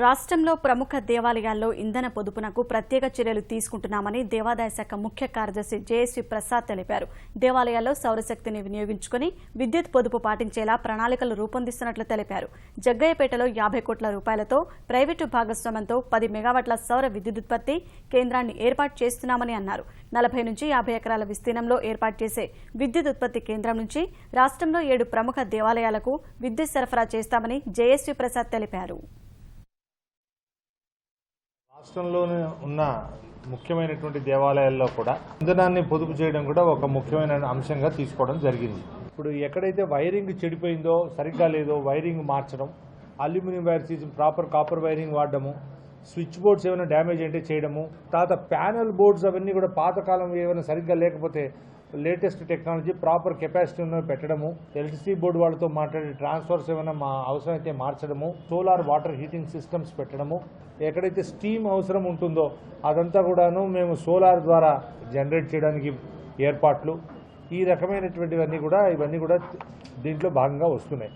రాష్ట్రంలో ప్రముఖ దేవాలయాల్లో ఇంధన పొదుపునకు ప్రత్యేక చర్యలు తీసుకుంటున్నామని దేవాదాయ శాఖ ముఖ్య కార్యదర్శి జేఎస్వి ప్రసాద్ తెలిపారు. దేవాలయాల్లో సౌరశక్తిని వినియోగించుకుని విద్యుత్ పొదుపు పాటించేలా ప్రణాళికలు రూపొందిస్తున్నట్లు తెలిపారు. జగ్గయ్యపేటలో 50 కోట్ల రూపాయలతో ప్రైవేటు భాగస్వామ్యంతో 10 మెగావాట్ల సౌర విద్యుదుత్పత్తి కేంద్రాన్ని ఏర్పాటు చేస్తున్నామని అన్నారు. 40 నుంచి 50 ఎకరాల విస్తీర్ణంలో ఏర్పాటు చేసే విద్యుత్ ఉత్పత్తి కేంద్రం నుంచి రాష్ట్రంలో 7 ప్రముఖ దేవాలయాలకు విద్యుత్ సరఫరా చేస్తామని జేఎస్వి ప్రసాద్ తెలిపారు. రాష్ట్రంలోనే ఉన్న ముఖ్యమైనటువంటి దేవాలయాల్లో కూడా ఇంధనాన్ని పొదుపు చేయడం కూడా ఒక ముఖ్యమైన అంశంగా తీసుకోవడం జరిగింది. ఇప్పుడు ఎక్కడైతే వైరింగ్ చెడిపోయిందో, సరిగ్గా లేదో వైరింగ్ మార్చడం, అల్యూమినియం వైర్ తీసి ప్రాపర్ కాపర్ వైరింగ్ వాడడము, స్విచ్ బోర్డ్స్ ఏమైనా డ్యామేజ్ అంటే చేయడము, తర్వాత ప్యానల్ బోర్డ్స్ అవన్నీ కూడా పాతకాలం ఏమైనా సరిగ్గా లేకపోతే లేటెస్ట్ టెక్నాలజీ ప్రాపర్ కెపాసిటీ ఉన్నవి పెట్టడము, ఎలక్ట్రిసిటీ బోర్డు వాళ్ళతో మాట్లాడి ట్రాన్స్ఫర్స్ ఏమైనా అవసరమైతే మార్చడము, సోలార్ వాటర్ హీటింగ్ సిస్టమ్స్ పెట్టడము, ఎక్కడైతే స్టీమ్ అవసరం ఉంటుందో అదంతా కూడాను మేము సోలార్ ద్వారా జనరేట్ చేయడానికి ఏర్పాట్లు, ఈ రకమైనటువంటివన్నీ కూడా ఇవన్నీ కూడా దీంట్లో భాగంగా వస్తున్నాయి.